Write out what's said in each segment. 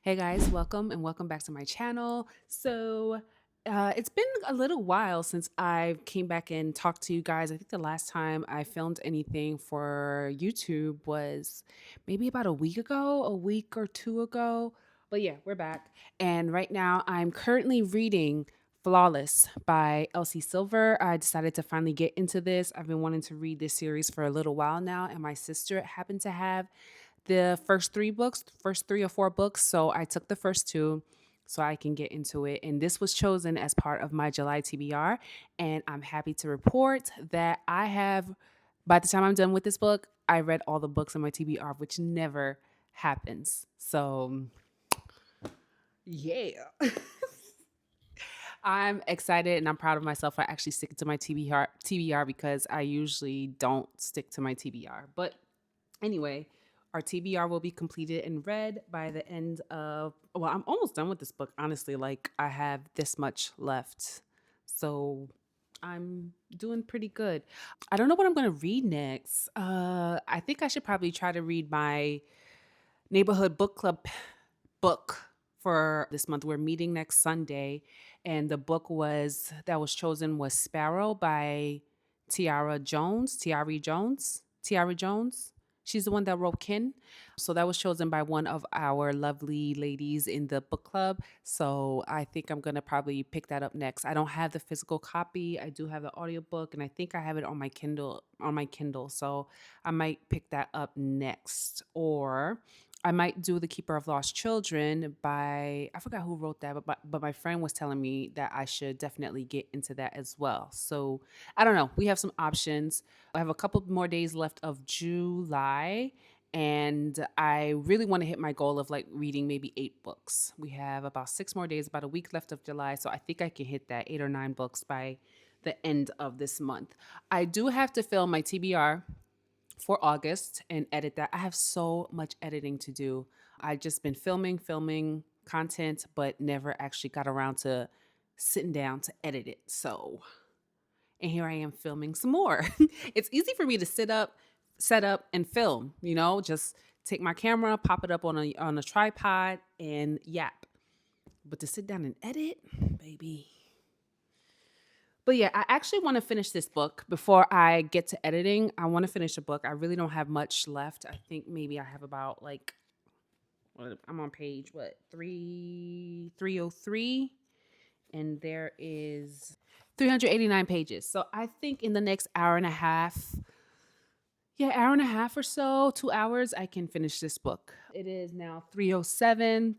Hey guys, welcome and welcome back to my channel. It's been a little while since I came back and talked to you guys. I think the last time I filmed anything for YouTube was maybe about a week ago, a week or two ago. But yeah, we're back. And right now I'm currently reading Flawless by Elsie Silver. I decided to finally get into this. I've been wanting to read this series for a little while now, and my sister happened to have the first three books, first three or four books. So I took the first two so I can get into it. And this was chosen as part of my July TBR. And I'm happy to report that I have, by the time I'm done with this book, I read all the books in my TBR, which never happens. So, yeah. I'm excited and I'm proud of myself for actually sticking to my TBR because I usually don't stick to my TBR. But anyway, our TBR will be completed and read by the end of, well, I'm almost done with this book, honestly. Like, I have this much left. So I'm doing pretty good. I don't know what I'm going to read next. I think I should probably try to read my neighborhood book club book for this month. We're meeting next Sunday, and the book was chosen was Sparrow by Tiara Jones. Tiara Jones. She's the one that wrote Kin. So that was chosen by one of our lovely ladies in the book club. So I think I'm gonna probably pick that up next. I don't have the physical copy. I do have the audiobook, and I think I have it on my Kindle. So I might pick that up next. Or I might do The Keeper of Lost Children by, I forgot who wrote that, but my friend was telling me that I should definitely get into that as well. So I don't know. We have some options. I have a couple more days left of July, and I really want to hit my goal of like reading maybe 8 books. We have about 6 more days, about a week left of July. So I think I can hit that 8 or 9 books by the end of this month. I do have to film my TBR for August and edit that. I have so much editing to do. I just been filming content, but never actually got around to sitting down to edit it. So, and here I am filming some more. It's easy for me to set up and film, just take my camera, pop it up on a tripod and yap. But to sit down and edit, baby. But yeah, I actually want to finish this book before I get to editing. I want to finish a book. I really don't have much left. I think maybe I have about like I'm on page 303, and there is 389 pages. So I think in the next hour and a half, yeah, hour and a half or so, 2 hours, I can finish this book. It is now 307.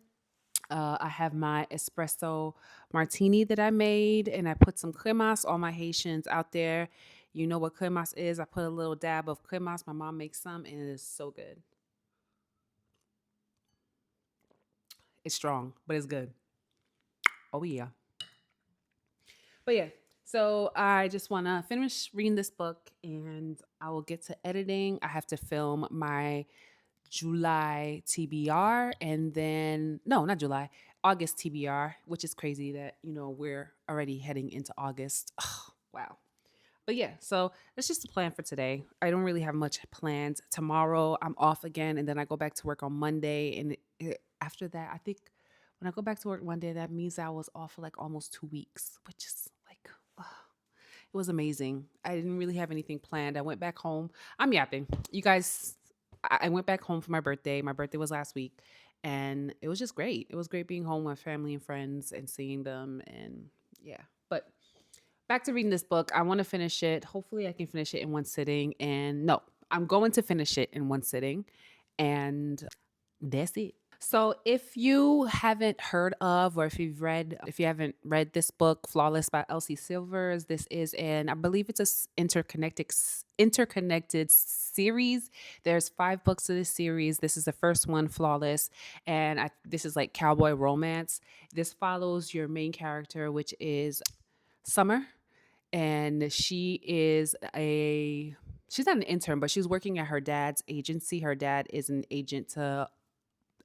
I have my espresso martini that I made, and I put some cremas. All my Haitians out there, you know what cremas is. I put a little dab of cremas. My mom makes some, and it is so good. It's strong, but it's good. Oh, yeah. But yeah, so I just want to finish reading this book and I will get to editing. I have to film my July TBR and then, no, not July, August TBR, which is crazy that, we're already heading into August. Oh, wow. But yeah, so that's just the plan for today. I don't really have much planned. Tomorrow I'm off again and then I go back to work on Monday. And after that, I think when I go back to work Monday, that means I was off for like almost 2 weeks, which is like, ugh, it was amazing. I didn't really have anything planned. I went back home. I'm yapping. You guys, I went back home for my birthday. My birthday was last week and it was just great. It was great being home with family and friends and seeing them. And yeah, but back to reading this book. I want to finish it. Hopefully, I can finish it in one sitting. And no, I'm going to finish it in one sitting. And that's it. So, if you haven't heard of, or if you haven't read this book, Flawless by Elsie Silvers, this is I believe it's interconnected series. There's 5 books of this series. This is the first one, Flawless, and this is like cowboy romance. This follows your main character, which is Summer, and she's not an intern, but she's working at her dad's agency. Her dad is an agent to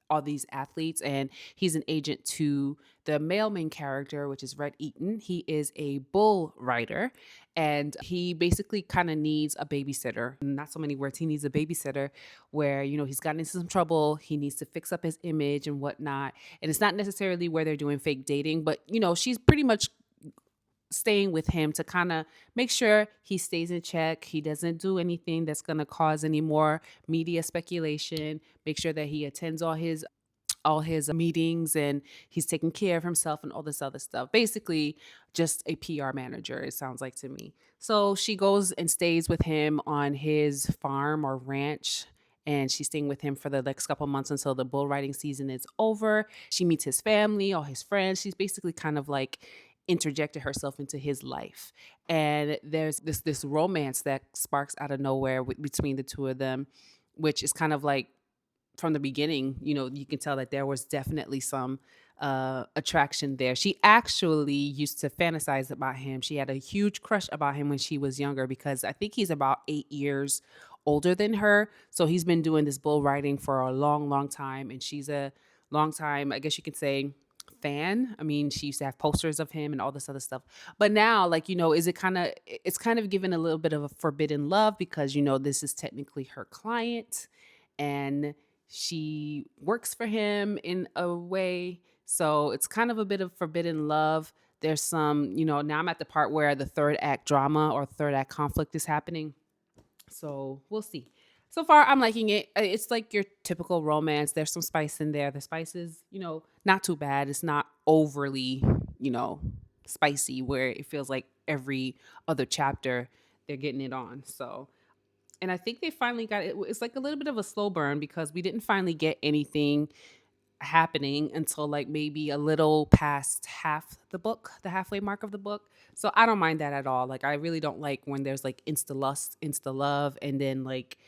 all these athletes, and he's an agent to the male main character, which is Red Eaton. He is a bull rider, and he basically kind of needs a babysitter. Not so many words. He needs a babysitter where, he's gotten into some trouble. He needs to fix up his image and whatnot. And it's not necessarily where they're doing fake dating, but, she's pretty much staying with him to kind of make sure he stays in check. He doesn't do anything that's going to cause any more media speculation. Make sure that he attends all his meetings and he's taking care of himself and all this other stuff. Basically, just a PR manager, it sounds like to me. So she goes and stays with him on his farm or ranch. And she's staying with him for the next couple months until the bull riding season is over. She meets his family, all his friends. She's basically kind of like interjected herself into his life. And there's this romance that sparks out of nowhere between the two of them, which is kind of like from the beginning, you can tell that there was definitely some attraction there. She actually used to fantasize about him. She had a huge crush about him when she was younger because I think he's about 8 years older than her. So he's been doing this bull riding for a long, long time. And she's a long time, I guess you could say, fan. I mean, she used to have posters of him and all this other stuff. But now, like, it's kind of given a little bit of a forbidden love because, this is technically her client. And she works for him in a way. So it's kind of a bit of forbidden love. There's some, now I'm at the part where the third act drama or third act conflict is happening. So we'll see. So far, I'm liking it. It's like your typical romance. There's some spice in there. The spice is, not too bad. It's not overly, you know, spicy where it feels like every other chapter they're getting it on. So, and I think they finally got it. It's like a little bit of a slow burn because we didn't finally get anything happening until like maybe a little past half the book, the halfway mark of the book. So I don't mind that at all. Like I really don't like when there's like insta lust, insta love, and then like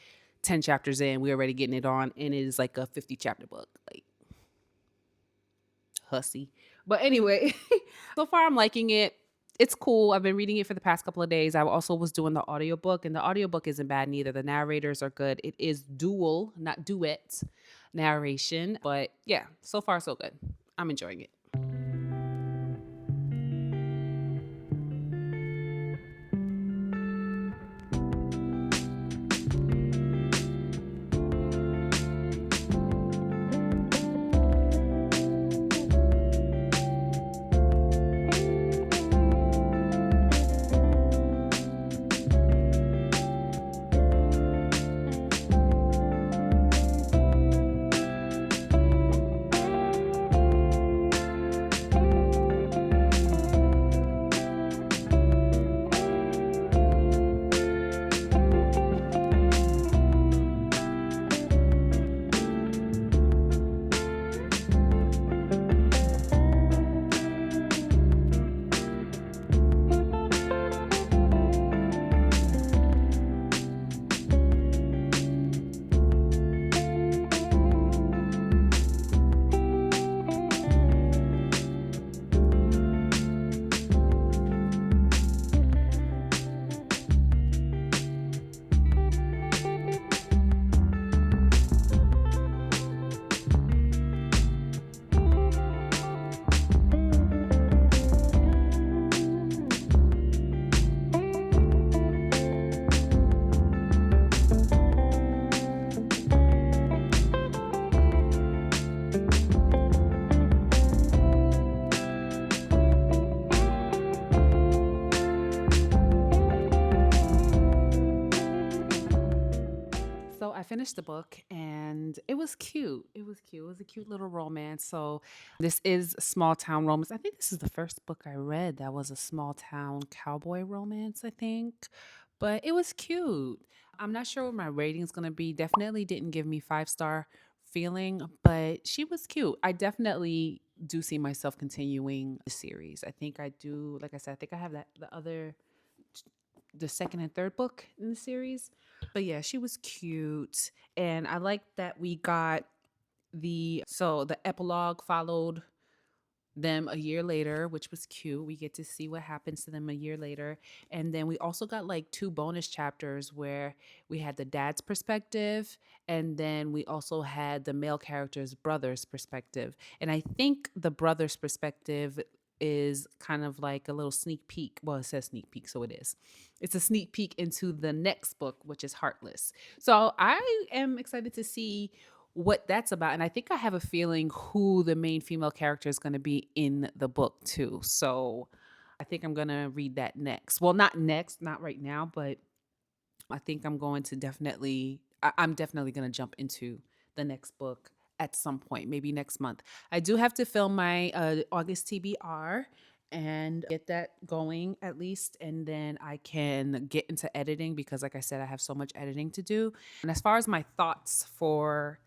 10 chapters in, we're already getting it on, and it is like a 50 chapter book. Like hussy. But anyway, so far I'm liking it. It's cool. I've been reading it for the past couple of days. I also was doing the audiobook, and the audiobook isn't bad neither. The narrators are good. It is dual, not duet narration. But yeah, so far so good. I'm enjoying it. So I finished the book and it was cute. It was cute. It was a cute little romance. So this is small town romance. I think this is the first book I read that was a small town cowboy romance, I think. But it was cute. I'm not sure what my rating is going to be. Definitely didn't give me 5-star feeling, but she was cute. I definitely do see myself continuing the series. I think I do. Like I said, I think I have that the second and third book in the series. But yeah, she was cute. And I like that we got the epilogue followed them a year later, which was cute. We get to see what happens to them a year later. And then we also got like two bonus chapters where we had the dad's perspective, and then we also had the male character's brother's perspective. And I think the brother's perspective is kind of like a little sneak peek. Well, it says sneak peek, so it is. It's a sneak peek into the next book, which is Heartless. So I am excited to see what that's about. And I think I have a feeling who the main female character is going to be in the book, too. So I think I'm going to read that next. Well, not next, not right now, but I think I'm going to I'm definitely going to jump into the next book at some point, maybe next month. I do have to film my August TBR and get that going at least. And then I can get into editing because, like I said, I have so much editing to do. And as far as my thoughts for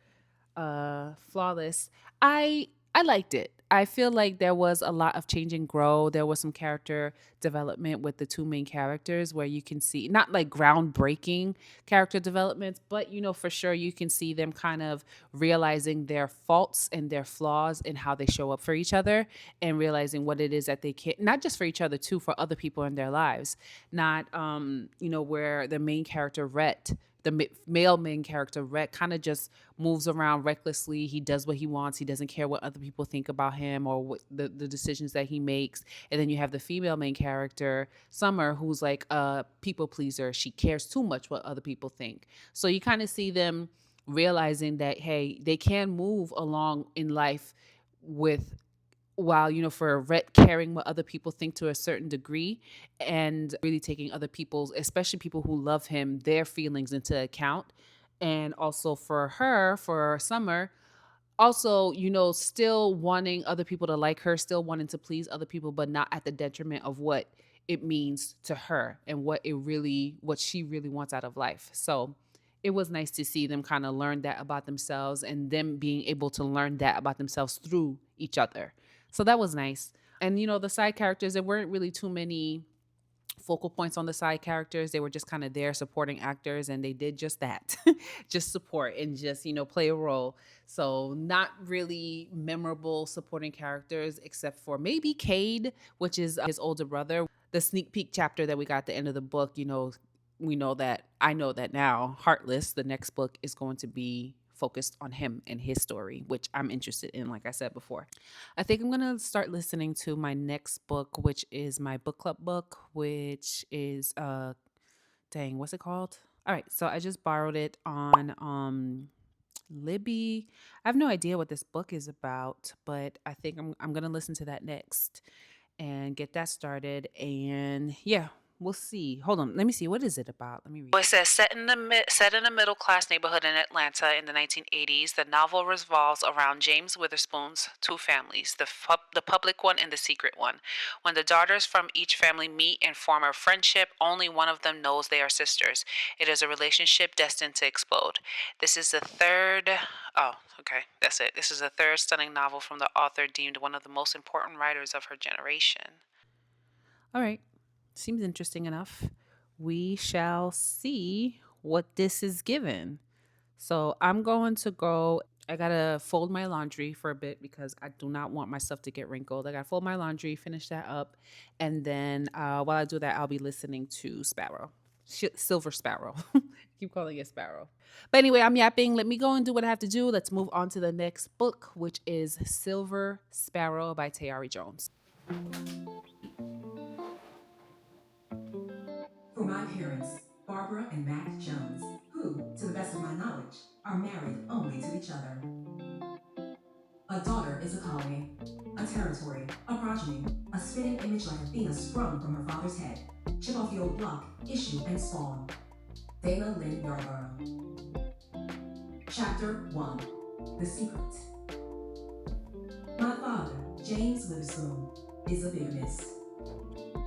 Flawless, i I liked it. I feel like there was a lot of change and grow. There was some character development with the two main characters where you can see not like groundbreaking character developments, but for sure you can see them kind of realizing their faults and their flaws and how they show up for each other, and realizing what it is that they can, not just for each other too, for other people in their lives. Not where the main character Rhett, the male main character Rhett, kind of just moves around recklessly. He does what he wants. He doesn't care what other people think about him or what the decisions that he makes. And then you have the female main character Summer, who's like a people pleaser. She cares too much what other people think. So you kind of see them realizing that, hey, they can move along in life with, while for Rhett caring what other people think to a certain degree, and really taking other people's, especially people who love him, their feelings into account. And also for Summer, also still wanting other people to like her, still wanting to please other people, but not at the detriment of what it means to her and what she really wants out of life. So it was nice to see them kind of learn that about themselves, and them being able to learn that about themselves through each other. So that was nice. And the side characters, there weren't really too many focal points on the side characters. They were just kind of there supporting actors, and they did just that. Just support and just play a role. So not really memorable supporting characters, except for maybe Cade, which is his older brother. The sneak peek chapter that we got at the end of the book, we know that, I know that now, Heartless, the next book, is going to be focused on him and his story, which I'm interested in, like I said before. I think I'm going to start listening to my next book, which is my book club book, which is dang, what's it called? All right, so I just borrowed it on Libby. I have no idea what this book is about, but I think I'm going to listen to that next and get that started. And yeah, we'll see. Hold on, let me see. What is it about? Let me read. It says set in a middle class neighborhood in Atlanta in the 1980s. The novel revolves around James Witherspoon's two families, the public one and the secret one. When the daughters from each family meet and form a friendship, only one of them knows they are sisters. It is a relationship destined to explode. This is the third. Oh, okay, that's it. This is the third stunning novel from the author, deemed one of the most important writers of her generation. All right. Seems interesting enough. We shall see what this is given. So I'm going to go. I gotta fold my laundry for a bit because I do not want my stuff to get wrinkled. I gotta fold my laundry, finish that up, and then while I do that, I'll be listening to Sparrow, Silver Sparrow. Keep calling it Sparrow. But anyway, I'm yapping. Let me go and do what I have to do. Let's move on to the next book, which is Silver Sparrow by Tayari Jones. For my parents, Barbara and Mac Jones, who, to the best of my knowledge, are married only to each other. A daughter is a colony, a territory, a progeny, a spitting image like Athena sprung from her father's head. Chip off the old block, issue and spawn. Dana Lynn Yarborough. Chapter 1. The Secret. My father, James Witherspoon, is a bigamist.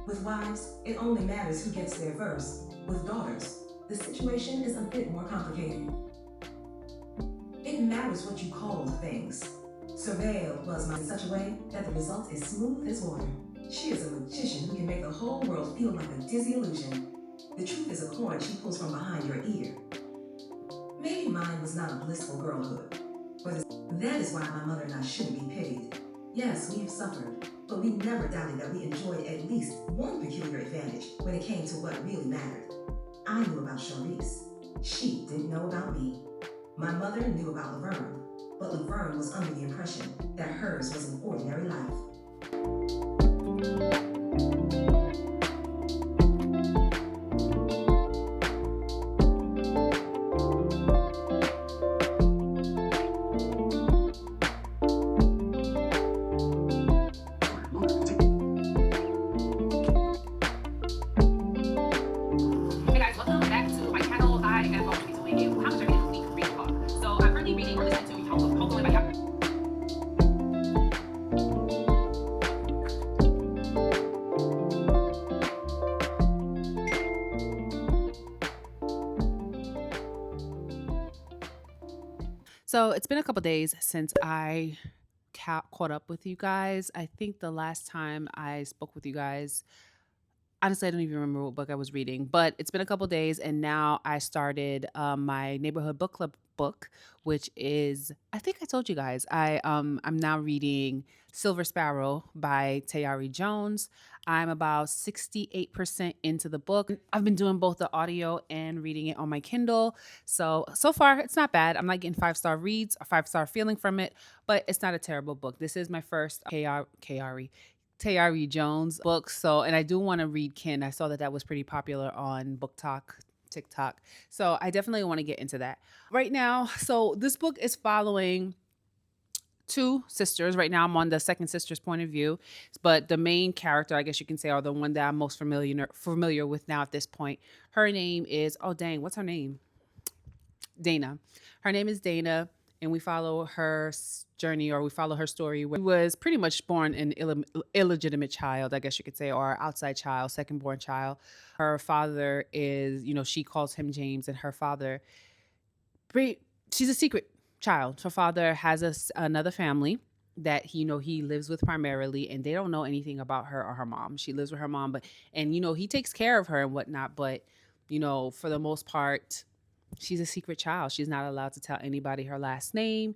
With wives, it only matters who gets there first. With daughters, the situation is a bit more complicated. It matters what you call things. Surveil was in such a way that the result is smooth as water. She is a magician who can make the whole world feel like a dizzy illusion. The truth is a cord she pulls from behind your ear. Maybe mine was not a blissful girlhood, but that is why my mother and I shouldn't be pitied. Yes, we've suffered, but we never doubted that we enjoyed at least one peculiar advantage when it came to what really mattered. I knew about Charisse. She didn't know about me. My mother knew about Laverne, but Laverne was under the impression that hers was an ordinary life. Hey guys, welcome back to my channel. I am going to be doing a commentary on the reading book. So I'm currently reading or listening to Hopefully by Yap. So it's been a couple days since I caught up with you guys. I think the last time I spoke with you guys, honestly, I don't even remember what book I was reading, but it's been a couple days, and now I started my neighborhood book club book, which is, I think I told you guys, I'm now reading Silver Sparrow by Tayari Jones. I'm about 68% into the book. I've been doing both the audio and reading it on my Kindle. So far it's not bad. I'm not getting 5-star reads, a 5-star feeling from it, but it's not a terrible book. This is my first Tayari Jones book. So, and I do want to read Kin. I saw that that was pretty popular on Book Talk, TikTok. So I definitely want to get into that right now. So this book is following two sisters. Right now I'm on the second sister's point of view, but the main character, I guess you can say, or the one that I'm most familiar with now at this point. Her name is, oh dang, what's her name? Dana. Her name is Dana, and we follow her journey, or we follow her story. Where she was pretty much born an illegitimate child, I guess you could say, or outside child, second born child. Her father is, she calls him James, and her father, she's a secret child. Her father has another family that he lives with primarily, and they don't know anything about her or her mom. She lives with her mom, and he takes care of her and whatnot, but for the most part, she's a secret child. She's not allowed to tell anybody her last name.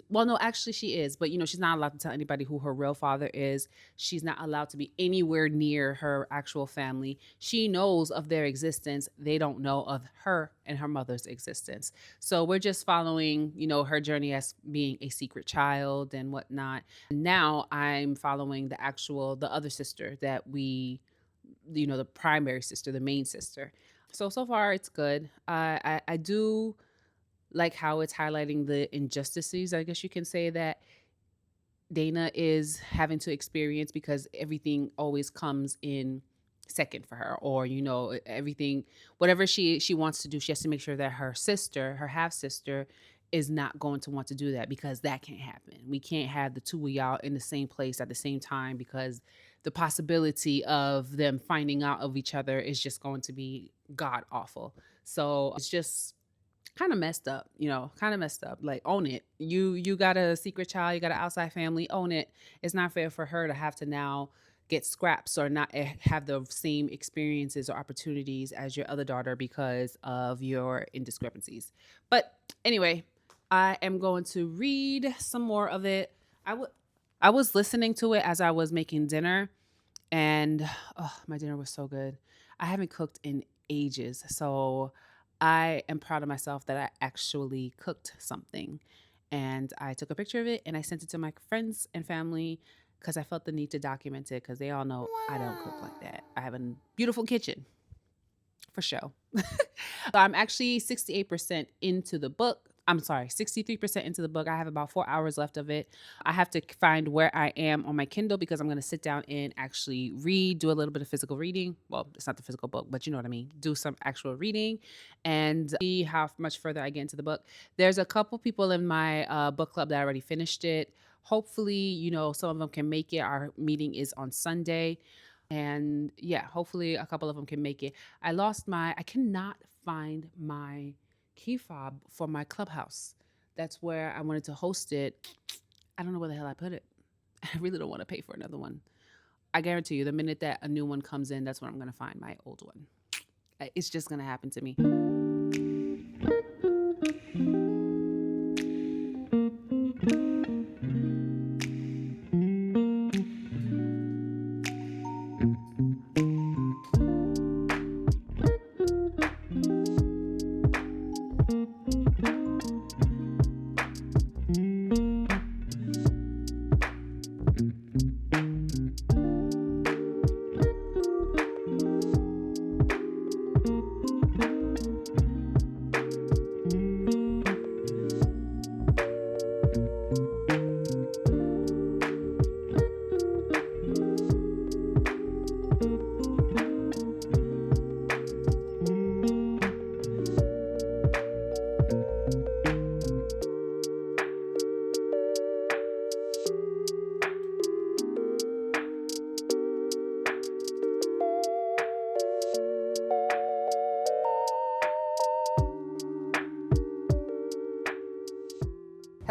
No, actually she is, but she's not allowed to tell anybody who her real father is. She's not allowed to be anywhere near her actual family. She knows of their existence. They don't know of her and her mother's existence. So we're just following, her journey as being a secret child and whatnot. Now I'm following the other sister that the primary sister, the main sister. So far it's good. I do like how it's highlighting the injustices, I guess you can say, that Dana is having to experience, because everything always comes in second for her, or everything, whatever she wants to do, she has to make sure that her sister, her half sister, is not going to want to do that, because that can't happen. We can't have the two of y'all in the same place at the same time, because the possibility of them finding out of each other is just going to be god awful. So it's just kind of messed up, Like, own it. You got a secret child, you got an outside family, own it. It's not fair for her to have to now get scraps or not have the same experiences or opportunities as your other daughter because of your indiscrepancies. But anyway, I am going to read some more of it. I was listening to it as I was making dinner, and my dinner was so good. I haven't cooked in ages, so I am proud of myself that I actually cooked something. And I took a picture of it and I sent it to my friends and family, because I felt the need to document it, because they all know I don't cook like that. I have a beautiful kitchen, for sure. So I'm actually 68% into the book. I'm sorry, 63% into the book. I have about 4 hours left of it. I have to find where I am on my Kindle, because I'm going to sit down and actually read, do a little bit of physical reading. Well, it's not the physical book, but you know what I mean. Do some actual reading and see how much further I get into the book. There's a couple people in my book club that already finished it. Hopefully, some of them can make it. Our meeting is on Sunday. And yeah, hopefully a couple of them can make it. I cannot find my key fob for my clubhouse. That's where I wanted to host it. I don't know where the hell I put it. I really don't want to pay for another one. I guarantee you, the minute that a new one comes in, that's when I'm going to find my old one. It's just going to happen to me.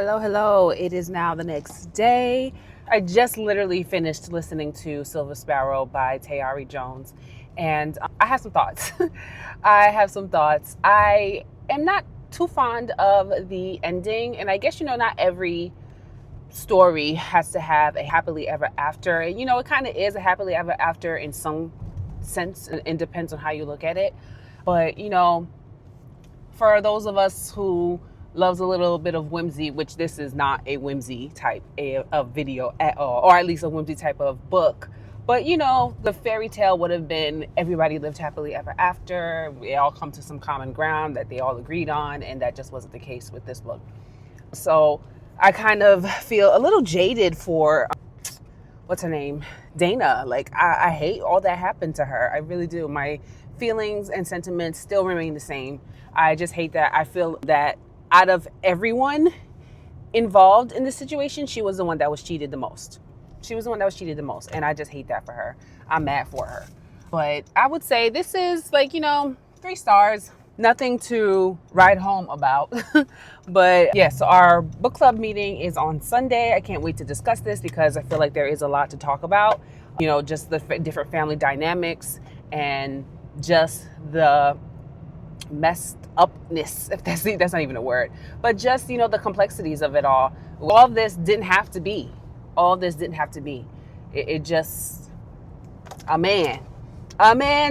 Hello, hello. It is now the next day. I just literally finished listening to Silver Sparrow by Tayari Jones, and I have some thoughts. I am not too fond of the ending, and I guess, not every story has to have a happily ever after. It kind of is a happily ever after in some sense, and it depends on how you look at it. But, for those of us who loves a little bit of whimsy, which this is not a whimsy type of video at all, or at least a whimsy type of book. But, the fairy tale would have been everybody lived happily ever after. We all come to some common ground that they all agreed on, and that just wasn't the case with this book. So I kind of feel a little jaded for, what's her name? Dana. Like, I hate all that happened to her. I really do. My feelings and sentiments still remain the same. I just hate that. I feel that out of everyone involved in this situation, she was the one that was cheated the most. And I just hate that for her. I'm mad for her. But I would say this is 3 stars. Nothing to write home about. But yeah, so our book club meeting is on Sunday. I can't wait to discuss this because I feel like there is a lot to talk about. Just the different family dynamics and just the messed upness, if that's not even a word, but just, the complexities of it all. All this didn't have to be. It just, a man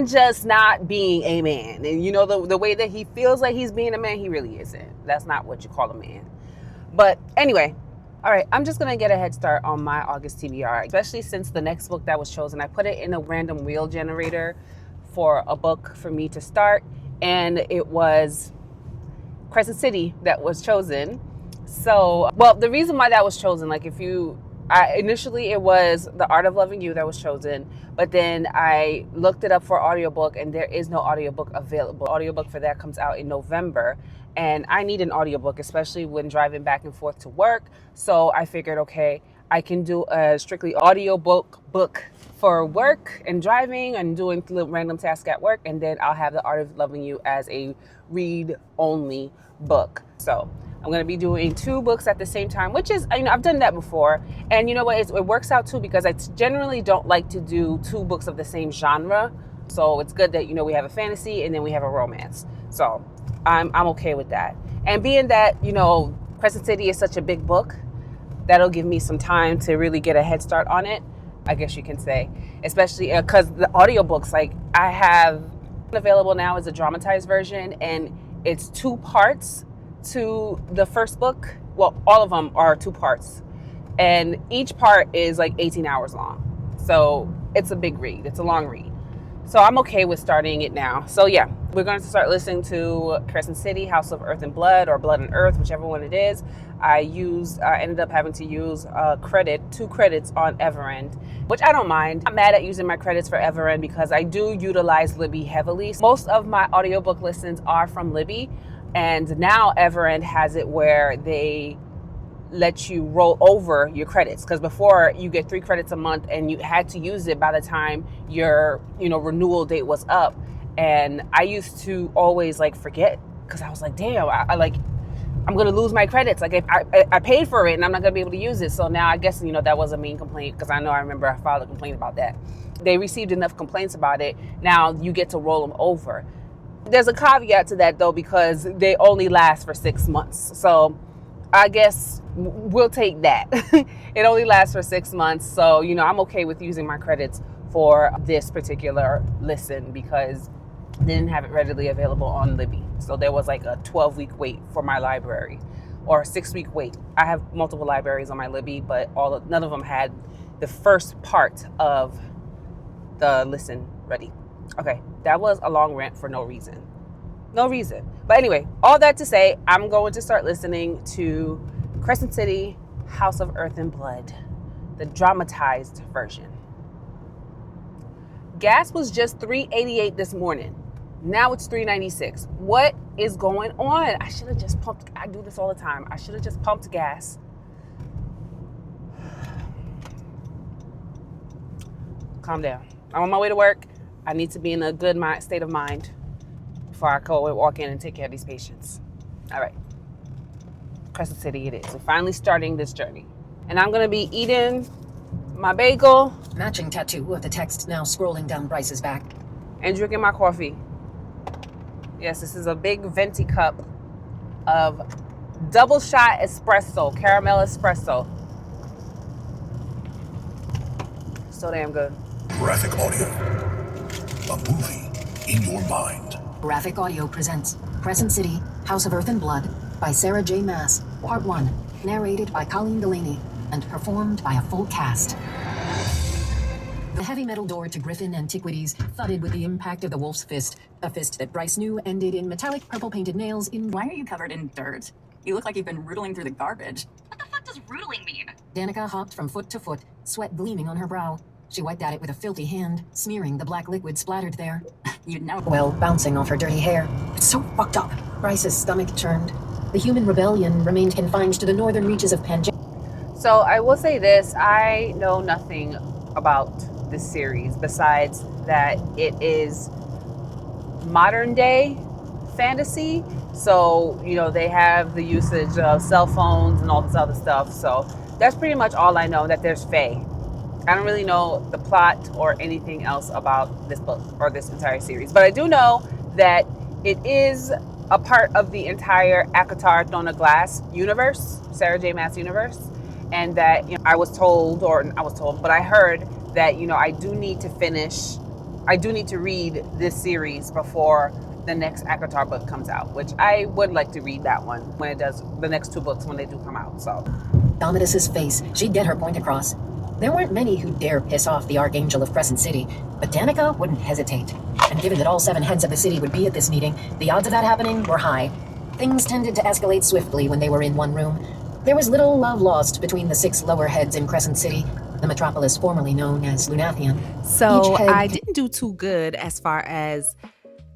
just not being a man. And the way that he feels like he's being a man, he really isn't. That's not what you call a man. But anyway, all right, I'm just going to get a head start on my August TBR, especially since the next book that was chosen, I put it in a random wheel generator for a book for me to start. And it was Crescent City that was chosen. So, well, the reason why that was chosen, initially it was The Art of Loving You that was chosen, but then I looked it up for audiobook and there is no audiobook available. Audiobook for that comes out in November, and I need an audiobook, especially when driving back and forth to work. So I figured, okay, I can do a strictly audiobook book for work and driving and doing random tasks at work, and then I'll have The Art of Loving You as a read-only book. So I'm going to be doing 2 books at the same time, which is, I've done that before. And you know what, it works out too, because I generally don't like to do 2 books of the same genre. So it's good that, we have a fantasy and then we have a romance. So I'm okay with that. And being that, Crescent City is such a big book, that'll give me some time to really get a head start on it, I guess you can say, especially because the audiobooks, I have available now is a dramatized version, and it's 2 parts to the first book. Well, all of them are 2 parts, and each part is 18 hours long. So it's a big read. It's a long read. So I'm okay with starting it now. So yeah, we're going to start listening to Crescent City, House of Earth and Blood, or Blood and Earth, whichever one it is. I ended up having to use 2 credits on Everend, which I don't mind. I'm mad at using my credits for Everend because I do utilize Libby heavily. Most of my audiobook listens are from Libby, and now Everend has it where they let you roll over your credits, because before you get 3 credits a month and you had to use it by the time your renewal date was up. And I used to always forget, because I was like, damn, I'm gonna lose my credits. If I paid for it and I'm not gonna be able to use it. So now I guess that was a main complaint, because I remember I filed a complaint about that. They received enough complaints about it. Now you get to roll them over. There's a caveat to that though, because they only last for 6 months. So I guess we'll take that. It only lasts for 6 months. So, I'm okay with using my credits for this particular listen, because they didn't have it readily available on Libby. So there was a 12-week wait for my library, or a 6-week wait. I have multiple libraries on my Libby, but none of them had the first part of the listen ready. Okay, that was a long rant for no reason. But anyway, all that to say, I'm going to start listening to Crescent City, House of Earth and Blood, the dramatized version. Gas was just $3.88 this morning. Now it's $3.96. What is going on? I should have just pumped. I do this all the time. I should have just pumped gas. Calm down. I'm on my way to work. I need to be in a good state of mind before I go and walk in and take care of these patients. All right. Crescent City it is. We're finally starting this journey. And I'm going to be eating my bagel. Matching tattoo of the text now scrolling down Bryce's back. And drinking my coffee. Yes, this is a big venti cup of double shot espresso, caramel espresso. So damn good. Graphic Audio. A movie in your mind. Graphic Audio presents Crescent City, House of Earth and Blood by Sarah J. Maas, Part 1, narrated by Colleen Delaney and performed by a full cast. The heavy metal door to Griffin Antiquities thudded with the impact of the wolf's fist, a fist that Bryce knew ended in metallic purple-painted nails in... Why are you covered in dirt? You look like you've been rootling through the garbage. What the fuck does rootling mean? Danica hopped from foot to foot, sweat gleaming on her brow. She wiped at it with a filthy hand, smearing the black liquid splattered there. You'd know. Well, bouncing off her dirty hair. It's so fucked up. Bryce's stomach churned. The human rebellion remained confined to the northern reaches of Pangea. So I will say this, I know nothing about this series besides that it is modern day fantasy. So, you know, they have the usage of cell phones and all this other stuff. So that's pretty much all I know, that there's fae. I don't really know the plot or anything else about this book or this entire series. But I do know that it is a part of the entire ACOTAR Throne of Glass universe, Sarah J. Maas universe. And that, you know, I heard that, you know, I do need to read this series before the next ACOTAR book comes out, which I would like to read that one when it does, the next two books when they do come out. So Domitus's face, she'd get her point across. There weren't many who'd dare piss off the Archangel of Crescent City, but Danica wouldn't hesitate. And given that all 7 heads of the city would be at this meeting, the odds of that happening were high. Things tended to escalate swiftly when they were in one room. There was little love lost between the 6 lower heads in Crescent City, the metropolis formerly known as Lunathian. So Each head... I didn't do too good as far as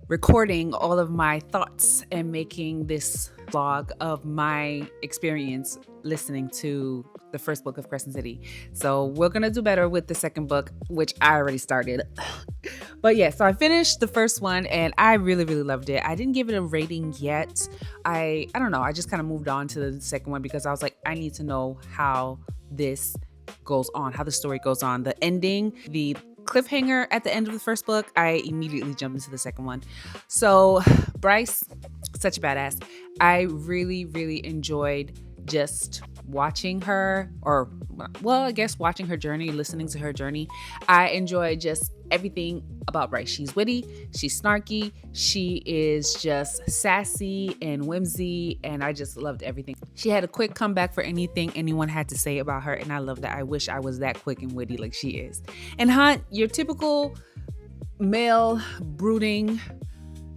recording all of my thoughts and making this vlog of my experience listening to the first book of Crescent City. So we're gonna do better with the second book, which I already started. But yeah, so I finished the first one and I really, really loved it. I didn't give it a rating yet. I don't know, I just kind of moved on to the second one because I was like, I need to know how this goes on, how the story goes on. The ending, the cliffhanger at the end of the first book, I immediately jumped into the second one. So Bryce, such a badass. I really, really enjoyed just watching her, or well, I guess watching her journey, listening to her journey. I enjoy just everything about Bryce. She's witty, she's snarky, she is just sassy and whimsy, and I just loved everything. She had a quick comeback for anything anyone had to say about her, and I love that. I wish I was that quick and witty like she is. And Hunt, your typical male, brooding,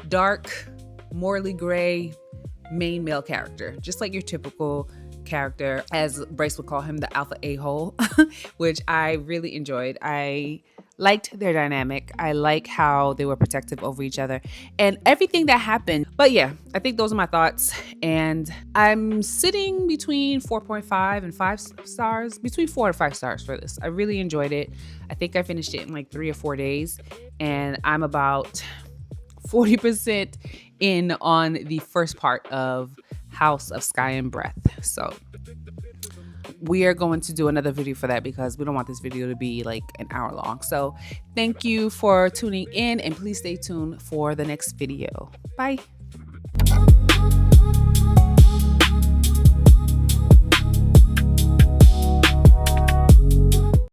dark, morally gray main male character, just like your typical character, as Bryce would call him, the alpha a-hole, which I really enjoyed. I liked their dynamic. I like how they were protective over each other and everything that happened. But yeah, I think those are my thoughts. And I'm sitting between 4.5 and 5 stars, between 4 and 5 stars for this. I really enjoyed it. I think I finished it in like 3 or 4 days, and I'm about 40% in on the first part of House of Sky and Breath. So we are going to do another video for that because we don't want this video to be like an hour long. So thank you for tuning in, and please stay tuned for the next video. Bye.